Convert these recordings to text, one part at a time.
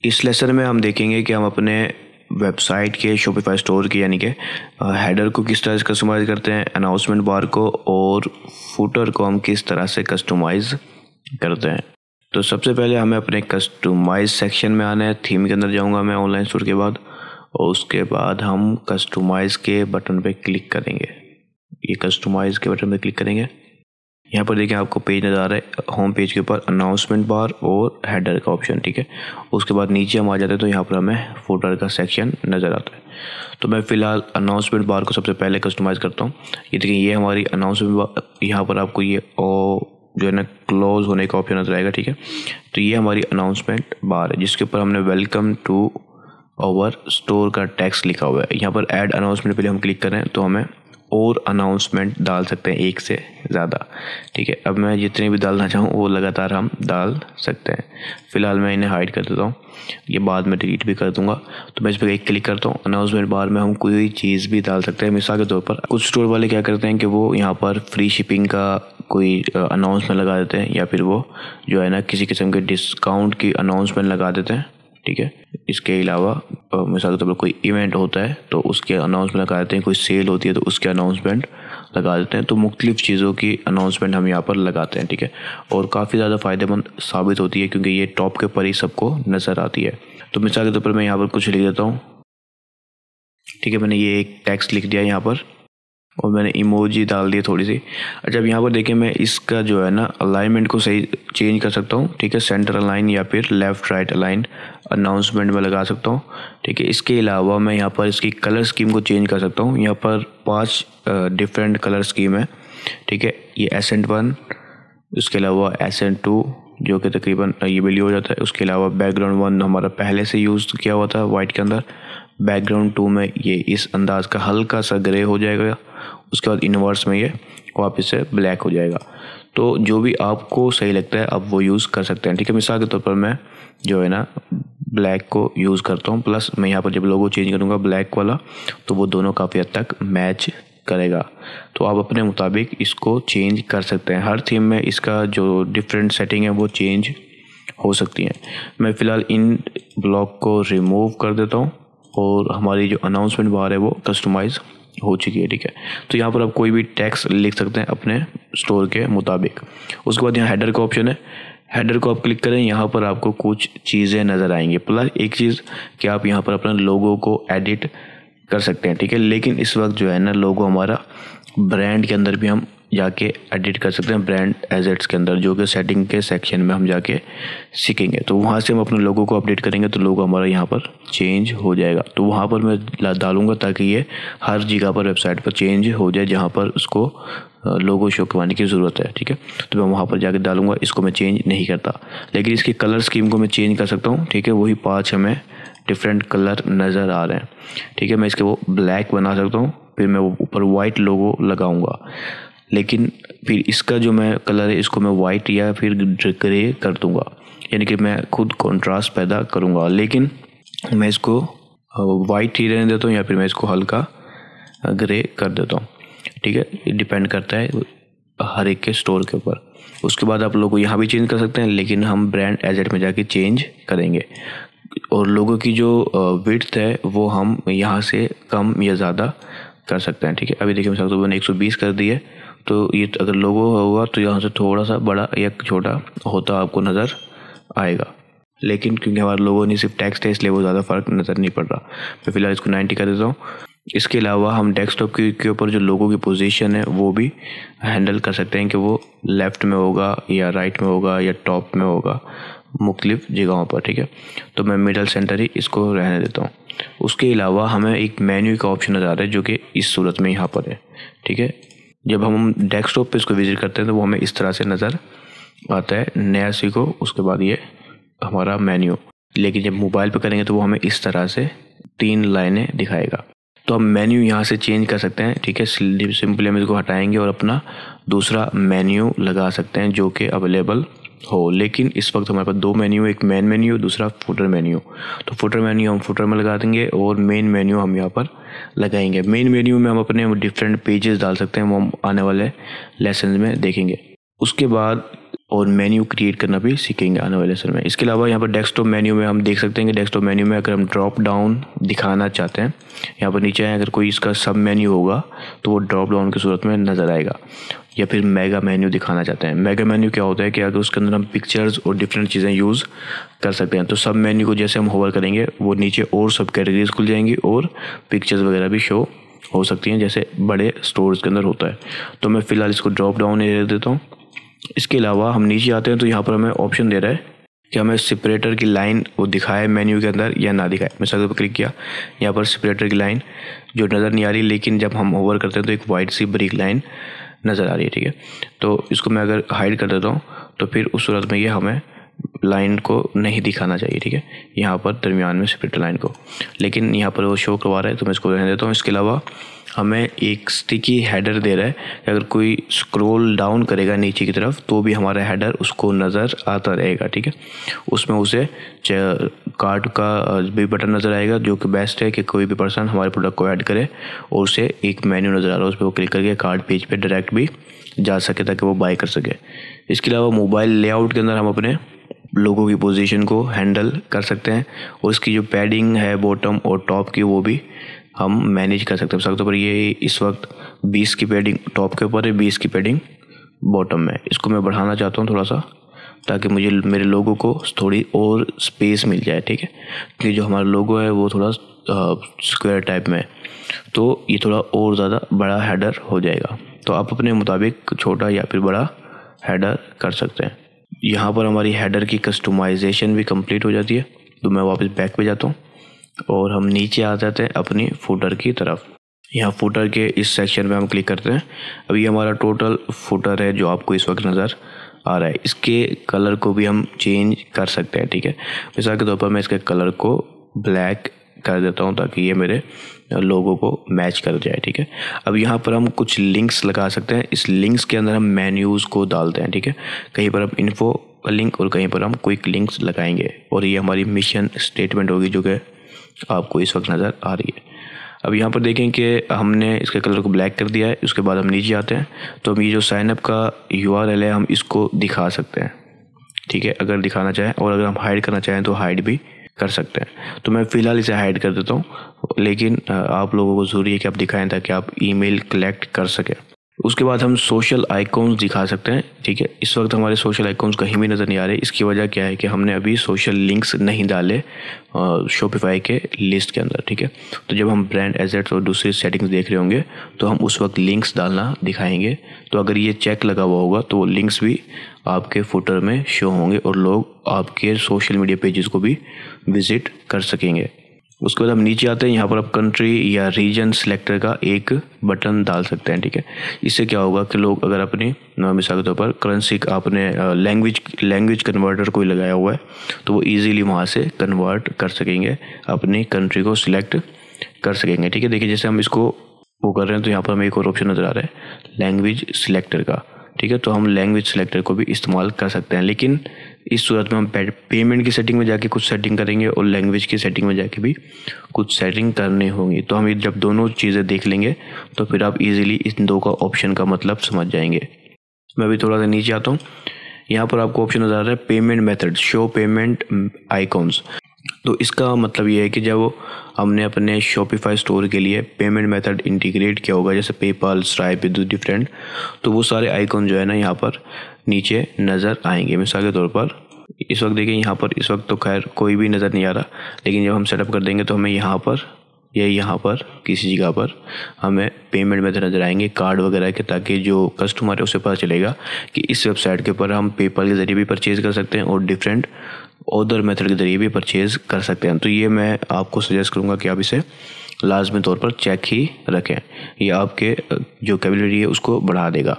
इस लेसन में हम देखेंगे कि हम अपने वेबसाइट के शॉपिफाई स्टोर की यानी कि हेडर को किस तरह से कस्टमाइज़ करते हैं, अनाउंसमेंट बार को और फुटर को हम किस तरह से कस्टमाइज़ करते हैं। तो सबसे पहले हमें अपने कस्टमाइज सेक्शन में आना है। थीम के अंदर जाऊंगा मैं ऑनलाइन स्टोर के बाद, और उसके बाद हम कस्टमाइज़ के बटन पे क्लिक करेंगे। ये कस्टमाइज़ के बटन पे क्लिक करेंगे। यहाँ पर देखिए आपको पेज नज़र आ रहा है, होम पेज के ऊपर अनाउंसमेंट बार और हेडर का ऑप्शन, ठीक है। उसके बाद नीचे हम आ जाते हैं तो यहाँ पर हमें फुटर का सेक्शन नज़र आता है। तो मैं फ़िलहाल अनाउंसमेंट बार को सबसे पहले कस्टमाइज़ करता हूँ। ये देखिए ये हमारी अनाउंसमेंट बार, यहाँ पर आपको ये जो है ना क्लोज होने का ऑप्शन नजर आएगा, ठीक है। तो ये हमारी अनाउंसमेंट बार है जिसके ऊपर हमने वेलकम टू आवर स्टोर का टेक्स्ट लिखा हुआ है। यहाँ पर ऐड अनाउंसमेंट पहले हम क्लिक करें तो हमें और अनाउंसमेंट डाल सकते हैं, एक से ज़्यादा, ठीक है। अब मैं जितने भी डालना चाहूँ वो लगातार हम डाल सकते हैं। फ़िलहाल मैं इन्हें हाइड कर देता हूँ, ये बाद में डिलीट भी कर दूंगा। तो मैं इस पर एक क्लिक करता हूँ। अनाउंसमेंट बार में हम कोई चीज़ भी डाल सकते हैं। मिसाल के तौर पर कुछ स्टोर वाले क्या करते हैं कि वो यहाँ पर फ्री शिपिंग का कोई अनाउंसमेंट लगा देते हैं, या फिर वो जो है ना किसी किस्म के डिस्काउंट की अनाउंसमेंट लगा देते हैं, ठीक है। इसके अलावा मिसाल के तौर पर कोई इवेंट होता है तो उसके अनाउंसमेंट लगा देते हैं, कोई सेल होती है तो उसके अनाउंसमेंट लगा देते हैं। तो मुख्तलिफ चीज़ों की अनाउंसमेंट हम यहाँ पर लगाते हैं, ठीक है। और काफ़ी ज़्यादा फ़ायदेमंद साबित होती है क्योंकि ये टॉप के ऊपर ही सबको नज़र आती है। तो मिसाल के तौर पर मैं यहाँ पर कुछ लिख देता हूँ, ठीक है। मैंने ये एक टेक्स्ट लिख दिया यहाँ पर और मैंने इमोजी डाल दिए थोड़ी सी। अच्छा, अब यहाँ पर देखिए मैं इसका जो है ना अलाइनमेंट को सही चेंज कर सकता हूँ, ठीक है। सेंटर अलाइन या फिर लेफ़्ट राइट अलाइन अनाउंसमेंट में लगा सकता हूँ, ठीक है। इसके अलावा मैं यहाँ पर इसकी कलर स्कीम को चेंज कर सकता हूँ। यहाँ पर 5 डिफरेंट कलर स्कीम है, ठीक है। ये एसेंट 1, उसके अलावा एसेंट 2 जो कि तकरीबन ये ब्लू हो जाता है। उसके अलावा बैकग्राउंड 1 हमारा पहले से यूज़ किया हुआ था वाइट के अंदर। बैकग्राउंड 2 में ये इस अंदाज का हल्का सा ग्रे हो जाएगा। उसके बाद इन्वर्स में ये वापस से ब्लैक हो जाएगा। तो जो भी आपको सही लगता है आप वो यूज़ कर सकते हैं, ठीक है। मिसाल के तौर पर मैं जो है ना ब्लैक को यूज़ करता हूँ, प्लस मैं यहाँ पर जब लोगो चेंज करूँगा ब्लैक वाला तो वो दोनों काफ़ी हद तक मैच करेगा। तो आप अपने मुताबिक इसको चेंज कर सकते हैं। हर थीम में इसका जो डिफरेंट सेटिंग है वो चेंज हो सकती हैं। मैं फ़िलहाल इन ब्लॉक को रिमूव कर देता हूँ और हमारी जो अनाउंसमेंट बार है वो कस्टमाइज़ हो चुकी है, ठीक है। तो यहाँ पर आप कोई भी टेक्स्ट लिख सकते हैं अपने स्टोर के मुताबिक। उसके बाद यहाँ हेडर का ऑप्शन है, हेडर को आप क्लिक करें। यहाँ पर आपको कुछ चीज़ें नज़र आएंगी, प्लस एक चीज़ कि आप यहाँ पर अपना लोगो को एडिट कर सकते हैं, ठीक है। लेकिन इस वक्त जो है ना लोगो हमारा ब्रांड के अंदर भी हम जाके एडिट कर सकते हैं, ब्रांड एजेट्स के अंदर, जो कि सेटिंग के सेक्शन में हम जाके सीखेंगे। तो वहाँ से हम अपने लोगो को अपडेट करेंगे तो लोगो हमारा यहाँ पर चेंज हो जाएगा। तो वहाँ पर मैं डालूंगा ताकि ये हर जगह पर वेबसाइट पर चेंज हो जाए जहाँ पर उसको लोगो शो करवाने की ज़रूरत है, ठीक है। तो मैं वहाँ पर जाके डालूंगा। इसको मैं चेंज नहीं करता, लेकिन इसकी कलर स्कीम को मैं चेंज कर सकता हूँ, ठीक है। वही 5 हमें डिफरेंट कलर नज़र आ रहे हैं, ठीक है। मैं इसके वो ब्लैक बना सकता हूँ, फिर मैं वो ऊपर वाइट लोगो लगाऊंगा, लेकिन फिर इसका जो मैं कलर है इसको मैं वाइट या फिर ग्रे कर दूंगा, यानी कि मैं खुद कंट्रास्ट पैदा करूंगा। लेकिन मैं इसको वाइट ही रहने देता हूँ या फिर मैं इसको हल्का ग्रे कर देता हूँ, ठीक है। ये डिपेंड करता है हर एक के स्टोर के ऊपर। उसके बाद आप लोगो यहाँ भी चेंज कर सकते हैं, लेकिन हम ब्रांड एजेट में जाके चेंज करेंगे। और लोगों की जो विड्थ है वो हम यहाँ से कम या ज़्यादा कर सकते हैं, ठीक है। अभी देखिए मिसाल तो मैंने 120 कर दी है, तो ये अगर लोगो होगा तो यहाँ से थोड़ा सा बड़ा या छोटा होता आपको नज़र आएगा, लेकिन क्योंकि हमारा लोगो नहीं सिर्फ टेक्स्ट है इसलिए वो ज़्यादा फ़र्क नज़र नहीं पड़ रहा। मैं फ़िलहाल इसको 90 कर देता हूँ। इसके अलावा हम डेस्कटॉप के ऊपर जो लोगो की पोजीशन है वो भी हैंडल कर सकते हैं कि वो लेफ़्ट में होगा या राइट में होगा या टॉप में होगा, मुख्तलिफ जगहों पर, ठीक है। तो मैं मिडल सेंटर ही इसको रहने देता हूँ। उसके अलावा हमें एक मेन्यू का ऑप्शन नज़र आ रहा है जो कि इस सूरत में यहाँ पर है, ठीक है। जब हम डेस्कटॉप पे इसको विजिट करते हैं तो वो हमें इस तरह से नज़र आता है, नया सीखो, उसके बाद ये हमारा मेन्यू। लेकिन जब मोबाइल पे करेंगे तो वो हमें इस तरह से 3 लाइनें दिखाएगा। तो हम मेन्यू यहाँ से चेंज कर सकते हैं, ठीक है। सिंपली हम इसको हटाएंगे और अपना दूसरा मेन्यू लगा सकते हैं जो कि अवेलेबल हो। लेकिन इस वक्त हमारे पास 2 मेन्यू, एक मेन मेन्यू दूसरा फुटर मेन्यू। तो फुटर मेन्यू हम फुटर में लगा देंगे और मेन मेन्यू हम यहाँ पर लगाएंगे। मेन मेन्यू में हम अपने डिफरेंट पेजेस डाल सकते हैं, वो हम आने वाले लेसन में देखेंगे। उसके बाद और मेन्यू क्रिएट करना भी सीखेंगे आने वाले लेसन में। इसके अलावा यहाँ पर डेस्कटॉप मेन्यू में हम देख सकते हैं कि डेस्कटॉप मेन्यू में अगर हम ड्रॉप डाउन दिखाना चाहते हैं, यहाँ पर नीचे अगर कोई इसका सब मेन्यू होगा तो वो ड्रॉप डाउन की सूरत में नज़र आएगा। या फिर मेगा मेन्यू दिखाना चाहते हैं। मेगा मेन्यू क्या होता है कि अगर उसके अंदर हम पिक्चर्स और डिफरेंट चीज़ें यूज़ कर सकते हैं। तो सब मेन्यू को जैसे हम होवर करेंगे वो नीचे और सब कैटेगरीज खुल जाएंगी और पिक्चर्स वगैरह भी शो हो सकती हैं जैसे बड़े स्टोर्स के अंदर होता है। तो मैं फ़िलहाल इसको ड्रॉप डाउन एरिया देता हूँ। इसके अलावा हम नीचे आते हैं तो यहाँ पर हमें ऑप्शन दे रहा है कि हमें सेपरेटर की लाइन वो दिखाए मेन्यू के अंदर या ना दिखाए। मैं सर्कल पर क्लिक किया, यहाँ पर सेपरेटर की लाइन जो नज़र नहीं आ रही, लेकिन जब हम ओवर करते हैं तो एक वाइट सी ब्रिक लाइन नज़र आ रही है। ठीक है, तो इसको मैं अगर हाइड कर देता हूँ तो फिर उस सूरत में ये हमें लाइन को नहीं दिखाना चाहिए। ठीक है, यहाँ पर दरमियान में सेपरेटर लाइन को, लेकिन यहाँ पर वो शो करवा रहा है तो मैं इसको रहने देता हूँ। इसके अलावा हमें एक स्टिकी हेडर दे रहा है कि अगर कोई स्क्रॉल डाउन करेगा नीचे की तरफ तो भी हमारा हेडर उसको नज़र आता रहेगा। ठीक है, उसमें उसे कार्ड का भी बटन नज़र आएगा, जो कि बेस्ट है कि कोई भी पर्सन हमारे प्रोडक्ट को ऐड करे और उसे एक मेन्यू नज़र आ रहा है उस पर वो क्लिक करके कार्ड पेज पे डायरेक्ट भी जा सके ताकि वो बाय कर सके। इसके अलावा मोबाइल लेआउट के अंदर हम अपने लोगों की पोजीशन को हैंडल कर सकते हैं और इसकी जो पैडिंग है बॉटम और टॉप की वो भी हम मैनेज कर सकते हैं। सबसे पर ये इस वक्त 20 की पैडिंग टॉप के ऊपर है, 20 की पैडिंग बॉटम में। इसको मैं बढ़ाना चाहता हूँ थोड़ा सा ताकि मुझे मेरे लोगो को थोड़ी और स्पेस मिल जाए। ठीक है, क्योंकि जो हमारा लोगो है वो थोड़ा स्क्वायर टाइप में है तो ये थोड़ा और ज़्यादा बड़ा हेडर हो जाएगा। तो आप अपने मुताबिक छोटा या फिर बड़ा हेडर कर सकते हैं। यहाँ पर हमारी हेडर की कस्टमाइजेशन भी कंप्लीट हो जाती है। तो मैं वापस बैक पे जाता हूँ और हम नीचे आ जाते हैं अपनी फुटर की तरफ। यहाँ फुटर के इस सेक्शन में हम क्लिक करते हैं। अब ये हमारा टोटल फुटर है जो आपको इस वक्त नज़र आ रहा है। इसके कलर को भी हम चेंज कर सकते हैं। ठीक है, मिसाल के तौर पर मैं इसके कलर को ब्लैक कर देता हूँ ताकि ये मेरे लोगों को मैच कर जाए। ठीक है, अब यहाँ पर हम कुछ लिंक्स लगा सकते हैं। इस लिंक्स के अंदर हम मेन्यूज़ को डालते हैं। ठीक है, कहीं पर हम इन्फो लिंक और कहीं पर हम क्विक लिंक्स लगाएंगे और ये हमारी मिशन स्टेटमेंट होगी जो कि आपको इस वक्त नज़र आ रही है। अब यहाँ पर देखें कि हमने इसके कलर को ब्लैक कर दिया है। उसके बाद हम नीचे आते हैं तो हम ये जो साइनअप का URL है हम इसको दिखा सकते हैं। ठीक है, अगर दिखाना चाहें और अगर हम हाइड करना चाहें तो हाइड भी कर सकते हैं। तो मैं फ़िलहाल इसे हाइड कर देता हूँ, लेकिन आप लोगों को ज़रूरी है कि आप दिखाएं ताकि आप ईमेल कलेक्ट कर सकें। उसके बाद हम सोशल आइकॉन्स दिखा सकते हैं। ठीक है, इस वक्त हमारे सोशल आइकॉन्स कहीं भी नज़र नहीं आ रहे। इसकी वजह क्या है कि हमने अभी सोशल लिंक्स नहीं डाले शॉपिफाई के लिस्ट के अंदर। ठीक है, तो जब हम ब्रांड एसेट्स और दूसरी सेटिंग्स देख रहे होंगे तो हम उस वक्त लिंक्स डालना दिखाएंगे। तो अगर ये चेक लगा हुआ होगा तो लिंक्स भी आपके फुटर में शो होंगे और लोग आपके सोशल मीडिया पेजेस को भी विज़िट कर सकेंगे। उसके बाद हम नीचे आते हैं। यहाँ पर आप कंट्री या रीजन सिलेक्टर का एक बटन डाल सकते हैं। ठीक है, इससे क्या होगा कि लोग अगर अपनी मिसाल के तौर पर करेंसी का आपने लैंग्वेज कन्वर्टर कोई लगाया हुआ है तो वो इजीली वहाँ से कन्वर्ट कर सकेंगे, अपनी कंट्री को सिलेक्ट कर सकेंगे। ठीक है, देखिए जैसे हम इसको वो कर रहे हैं तो यहाँ पर हमें एक और ऑप्शन नज़र आ रहा है लैंग्वेज सिलेक्टर का। ठीक है, तो हम लैंग्वेज सिलेक्टर को भी इस्तेमाल कर सकते हैं, लेकिन इस सूरत में हम पेमेंट की सेटिंग में जाके कुछ सेटिंग करेंगे और लैंग्वेज की सेटिंग में जाके भी कुछ सेटिंग करनी होगी। तो हम जब दोनों चीज़ें देख लेंगे तो फिर आप इजीली इन दो का ऑप्शन का मतलब समझ जाएंगे। मैं अभी थोड़ा सा नीचे आता हूँ। यहाँ पर आपको ऑप्शन नज़र आ रहा है payment method, show payment icons. तो इसका मतलब ये है कि जब हमने अपने शॉपिफाई स्टोर के लिए पेमेंट मेथड इंटीग्रेट किया होगा जैसे पेपाल, स्ट्राइप, डिफरेंट, तो वो सारे आइकॉन जो है ना यहाँ पर नीचे नज़र आएंगे। मिसाल के तौर पर इस वक्त देखिए यहाँ पर इस वक्त तो खैर कोई भी नज़र नहीं आ रहा, लेकिन जब हम सेटअप कर देंगे तो हमें यहाँ पर किसी जगह पर हमें पेमेंट मेथड नज़र आएंगे कार्ड वगैरह के, ताकि जो कस्टमर है उसे पता चलेगा कि इस वेबसाइट के ऊपर हम पेपाल के ज़रिए भी परचेज़ कर सकते हैं और डिफरेंट अदर मेथड के ज़रिए भी परचेज़ कर सकते हैं। तो ये मैं आपको सजेस्ट करूँगा कि आप इसे लाजमी तौर पर चेक ही रखें, ये आपके जो कैपेबिलिटी है उसको बढ़ा देगा।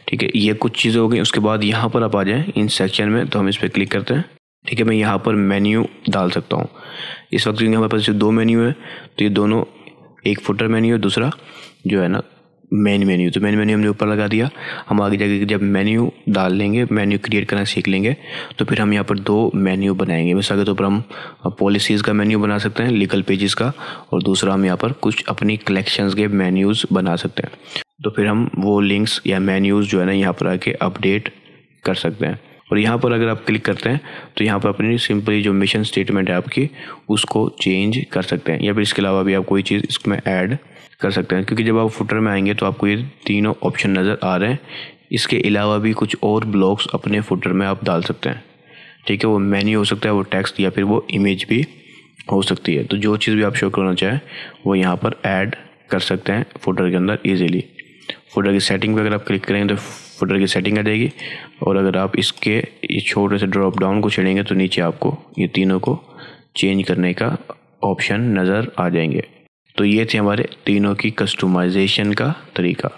ठीक है, ये कुछ चीज़ें हो गई। उसके बाद यहाँ पर आप आ जाएँ इन सेक्शन में, तो हम इस पर क्लिक करते हैं। ठीक है, मैं यहाँ पर मेन्यू डाल सकता हूँ। इस वक्त हमारे पास जो दो मेन्यू है तो ये दोनों, एक फुटर मेन्यू है, दूसरा जो है ना मेन मेन्यू। तो मेन मेन्यू हमने ऊपर लगा दिया। हम आगे जाके जब मेन्यू डाल लेंगे, मेन्यू क्रिएट करना सीख लेंगे, तो फिर हम यहाँ पर दो मेन्यू बनाएंगे। मिसाल के तौर पर हम पॉलिसीज़ का मेन्यू बना सकते हैं, लीगल पेजेस का, और दूसरा हम यहाँ पर कुछ अपनी कलेक्शंस के मेन्यूज़ बना सकते हैं। तो फिर हम वो लिंक्स या मेन्यूज़ जो है ना यहाँ पर आके अपडेट कर सकते हैं। और यहाँ पर अगर आप क्लिक करते हैं तो यहाँ पर अपनी सिंपली जो मिशन स्टेटमेंट है आपकी उसको चेंज कर सकते हैं, या फिर इसके अलावा भी आप कोई चीज़ इसमें ऐड कर सकते हैं। क्योंकि जब आप फुटर में आएंगे तो आपको ये तीनों ऑप्शन नज़र आ रहे हैं। इसके अलावा भी कुछ और ब्लॉक्स अपने फुटर में आप डाल सकते हैं, ठीक है। वो मेन्यू हो सकता है, वो टेक्स्ट, या फिर वो इमेज भी हो सकती है। तो जो चीज़ भी आप शो करना चाहें वो यहाँ पर ऐड कर सकते हैं फुटर के अंदर ईजिली। फुटर की सेटिंग पे अगर आप क्लिक करेंगे तो फुटर की सेटिंग आ जाएगी, और अगर आप इसके ये छोटे से ड्रॉप डाउन को छेड़ेंगे तो नीचे आपको ये तीनों को चेंज करने का ऑप्शन नज़र आ जाएंगे। तो ये थे हमारे तीनों की कस्टमाइजेशन का तरीका।